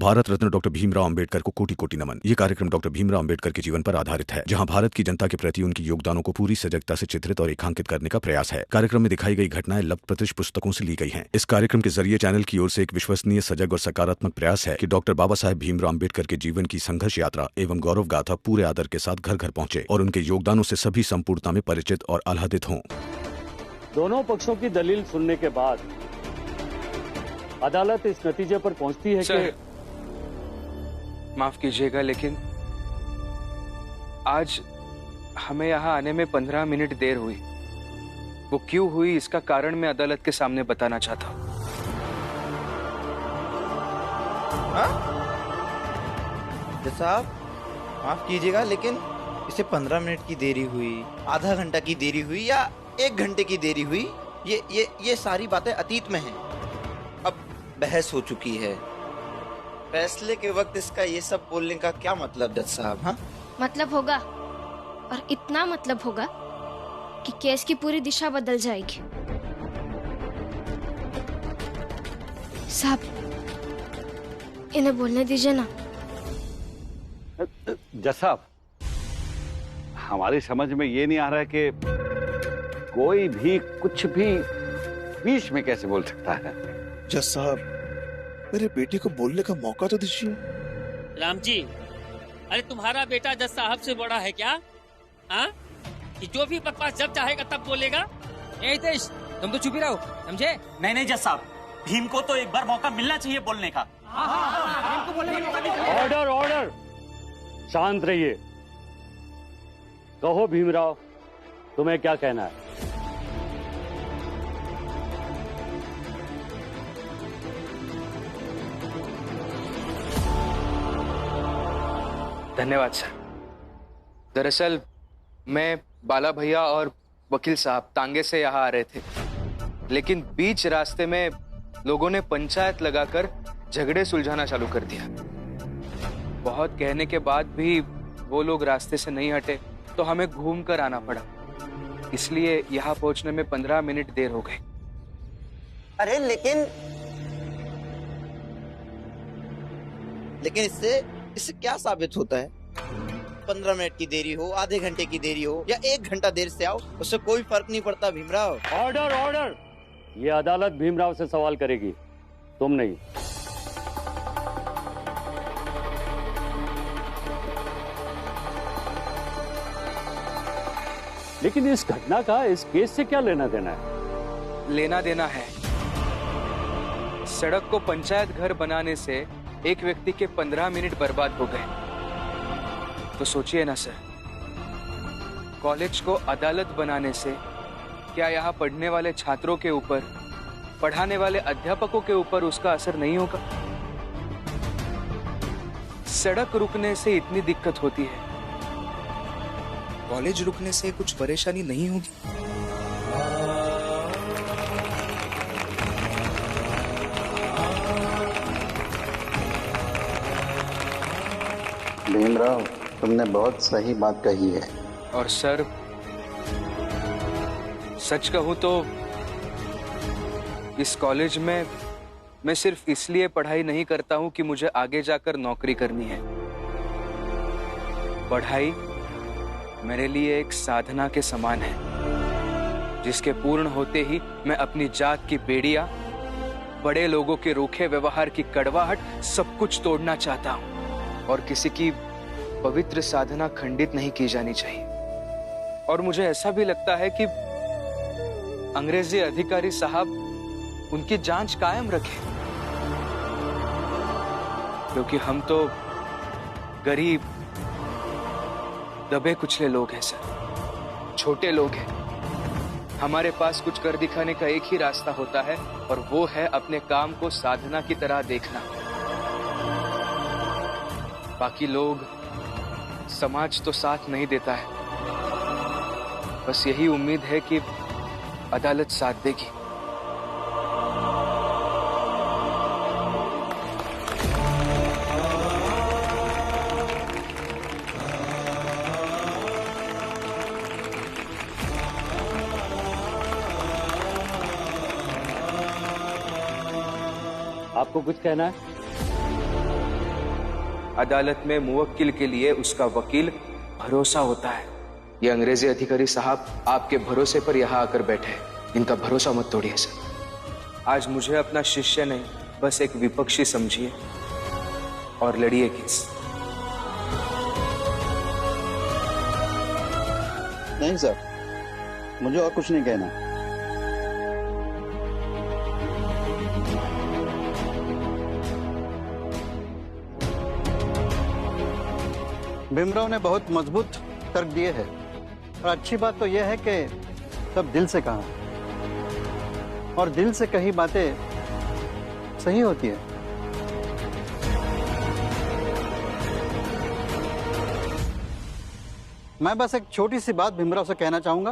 Bharat Ratna doctor Bhimrao Ambedkar को कोटि कोटि नमन। ये कार्यक्रम डॉक्टर भीमराव अंबेडकर के जीवन पर आधारित है, जहां भारत की जनता के प्रति उनके योगदानों को पूरी सजगता से चित्रित और रेखांकित करने का प्रयास है। कार्यक्रम में दिखाई गई घटनाएं लब्ध प्रतिष्ठ पुस्तकों से ली गई हैं। इस कार्यक्रम के जरिए चैनल की ओर से एक विश्वसनीय, सजग और सकारात्मक प्रयास है कि डॉक्टर बाबा साहेब भीमराव अंबेडकर के जीवन की संघर्ष यात्रा एवं गौरव गाथा पूरे आदर के साथ घर घर पहुंचे और उनके योगदानों से सभी संपूर्णता में परिचित और आह्लादित हों। दोनों पक्षों की दलील सुनने के बाद अदालत इस नतीजे पर पहुंचती है कि माफ कीजिएगा, लेकिन आज हमें यहाँ आने में 15 मिनट देर हुई। वो क्यों हुई, इसका कारण मैं अदालत के सामने बताना चाहता हूँ। साहब माफ कीजिएगा, लेकिन इसे 15 मिनट की देरी हुई, आधा घंटा की देरी हुई या 1 घंटे की देरी हुई, ये सारी बातें अतीत में हैं। अब बहस हो चुकी है। फैसले के वक्त इसका ये सब बोलने का क्या मतलब जज साहब? हाँ, मतलब होगा, और इतना मतलब होगा कि केस की पूरी दिशा बदल जाएगी। साहब, इन्हें बोलने दीजिए ना। जज साहब, हमारी समझ में ये नहीं आ रहा है कि कोई भी कुछ भी बीच में कैसे बोल सकता है। जज साहब, मेरे बेटे को बोलने का मौका तो दीजिए। राम जी, अरे तुम्हारा बेटा जज साहब से बड़ा है क्या? हाँ, कि जो भी बकवास जब चाहेगा तब बोलेगा। ए हितेश, तुम तो चुप ही रहो, समझे? नहीं जज साहब, भीम को तो एक बार मौका मिलना चाहिए बोलने का। भीम को बोलने का मौका दीजिए। ऑर्डर ऑर्डर, शांत रहिए। कहो भीमराव, तुम्हें क्या कहना है? धन्यवाद सर। दरअसल मैं, बाला भैया और वकील साहब तांगे से यहाँ आ रहे थे, लेकिन बीच रास्ते में लोगों ने पंचायत लगाकर झगड़े सुलझाना चालू कर दिया। बहुत कहने के बाद भी वो लोग रास्ते से नहीं हटे, तो हमें घूम कर आना पड़ा। इसलिए यहाँ पहुंचने में 15 मिनट देर हो गई। अरे लेकिन इससे क्या साबित होता है? 15 मिनट की देरी हो, आधे घंटे की देरी हो या 1 घंटा देर से आओ, उससे कोई फर्क नहीं पड़ता भीमराव। ऑर्डर ऑर्डर, ये अदालत भीमराव से सवाल करेगी, तुम नहीं। लेकिन इस घटना का इस केस से क्या लेना देना है? लेना देना है। सड़क को पंचायत घर बनाने से एक व्यक्ति के 15 मिनट बर्बाद हो गए। तो सोचिए ना सर, कॉलेज को अदालत बनाने से क्या यहाँ पढ़ने वाले छात्रों के ऊपर, पढ़ाने वाले अध्यापकों के ऊपर उसका असर नहीं होगा? सड़क रुकने से इतनी दिक्कत होती है, कॉलेज रुकने से कुछ परेशानी नहीं होगी? भीमराव, तुमने बहुत सही बात कही है। और सर, सच कहूं तो इस कॉलेज में मैं सिर्फ इसलिए पढ़ाई नहीं करता हूं कि मुझे आगे जाकर नौकरी करनी है। पढ़ाई मेरे लिए एक साधना के समान है, जिसके पूर्ण होते ही मैं अपनी जात की बेड़ियां, बड़े लोगों के रूखे व्यवहार की कड़वाहट, सब कुछ तोड़ना चाहता हूं। और किसी की पवित्र साधना खंडित नहीं की जानी चाहिए। और मुझे ऐसा भी लगता है कि अंग्रेजी अधिकारी साहब उनकी जांच कायम रखें, क्योंकि हम तो गरीब, दबे कुचले लोग हैं सर, छोटे लोग हैं। हमारे पास कुछ कर दिखाने का एक ही रास्ता होता है, और वो है अपने काम को साधना की तरह देखना। बाकी लोग, समाज तो साथ नहीं देता है। बस यही उम्मीद है कि अदालत साथ देगी। आपको कुछ कहना है? अदालत में मुवक्किल के लिए उसका वकील भरोसा होता है। ये अंग्रेजी अधिकारी साहब आपके भरोसे पर यहाँ आकर बैठे हैं, इनका भरोसा मत तोड़िए सर। आज मुझे अपना शिष्य नहीं, बस एक विपक्षी समझिए और लड़िए केस। नहीं सर, मुझे और कुछ नहीं कहना। भीमराव ने बहुत मजबूत तर्क दिए हैं और अच्छी बात तो यह है कि सब दिल से कहा और दिल से कही बातें सही होती है। मैं बस एक छोटी सी बात भीमराव से कहना चाहूंगा।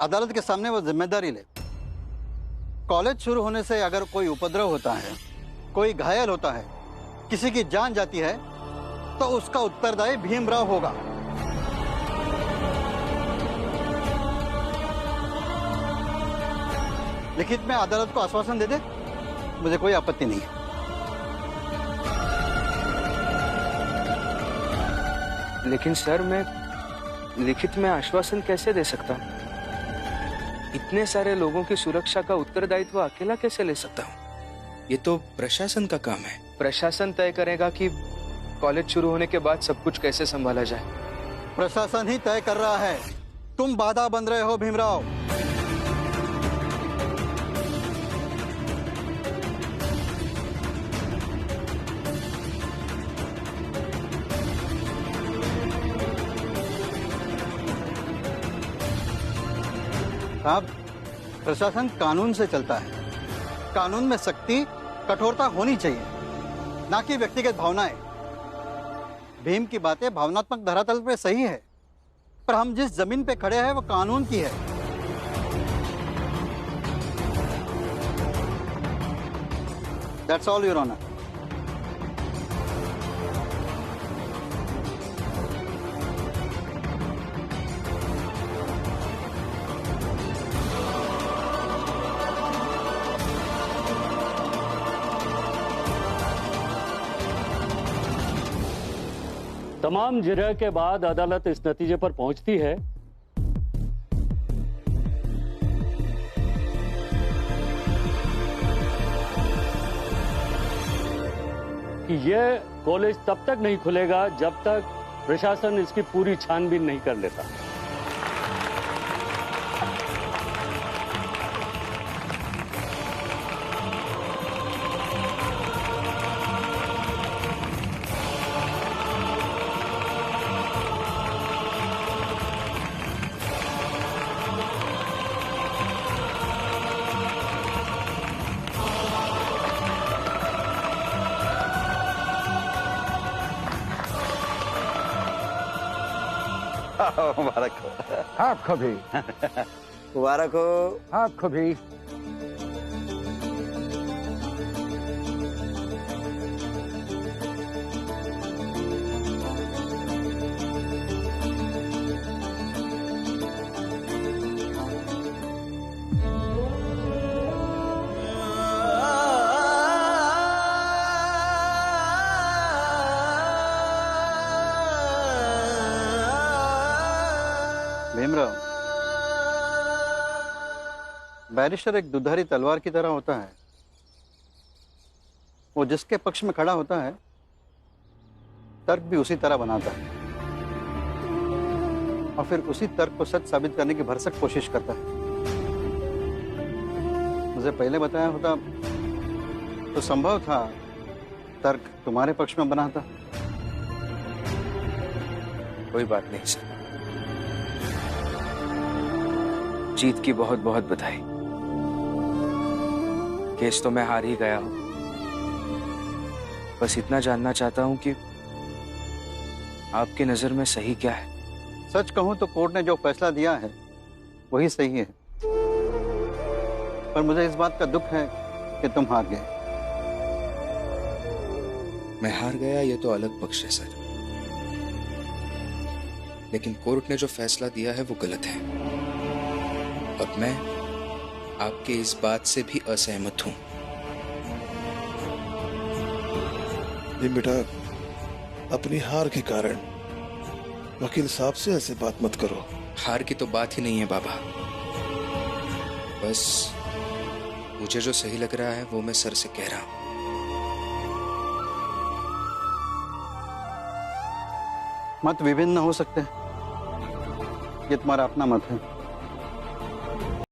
अदालत के सामने वो जिम्मेदारी ले। कॉलेज शुरू होने से अगर कोई उपद्रव होता है, कोई घायल होता है, किसी की जान जाती है, तो उसका उत्तरदायी भीमराव होगा। लिखित में अदालत को आश्वासन दे दे, मुझे कोई आपत्ति नहीं है। लेकिन सर, मैं लिखित में आश्वासन कैसे दे सकता हूँ? इतने सारे लोगों की सुरक्षा का उत्तरदायित्व अकेला कैसे ले सकता हूँ? ये तो प्रशासन का काम है। प्रशासन तय करेगा कि कॉलेज शुरू होने के बाद सब कुछ कैसे संभाला जाए। प्रशासन ही तय कर रहा है, तुम बाधा बन रहे हो भीमराव। साहब, प्रशासन कानून से चलता है। कानून में सख्ती, कठोरता होनी चाहिए, ना कि व्यक्तिगत भावनाएं। भीम की बातें भावनात्मक धरातल पे सही है, पर हम जिस जमीन पे खड़े हैं वो कानून की है। That's all, Your Honor. तमाम जिरह के बाद अदालत इस नतीजे पर पहुंचती है कि यह कॉलेज तब तक नहीं खुलेगा जब तक प्रशासन इसकी पूरी छानबीन नहीं कर लेता। मुबारक हो। आपको भी मुबारक हो। आपको भी। भीमराव, बैरिस्टर एक दुधारी तलवार की तरह होता है। वो जिसके पक्ष में खड़ा होता है, तर्क भी उसी तरह बनाता है और फिर उसी तर्क को सच साबित करने की भरसक कोशिश करता है। मुझे पहले बताया होता तो संभव था तर्क तुम्हारे पक्ष में बनाता। कोई बात नहीं सर, जीत की बहुत बहुत बधाई। केस तो मैं हार ही गया हूं, बस इतना जानना चाहता हूं कि आपकी नजर में सही क्या है। सच कहूं तो कोर्ट ने जो फैसला दिया है वही सही है, पर मुझे इस बात का दुख है कि तुम हार गए। मैं हार गया ये तो अलग पक्ष है सर, लेकिन कोर्ट ने जो फैसला दिया है वो गलत है। अब मैं आपके इस बात से भी असहमत हूं। भीम बेटा, अपनी हार के कारण वकील साहब से ऐसे बात मत करो। हार की तो बात ही नहीं है बाबा, बस मुझे जो सही लग रहा है वो मैं सर से कह रहा हूं। मत विभिन्न हो सकते हैं, ये तुम्हारा अपना मत है।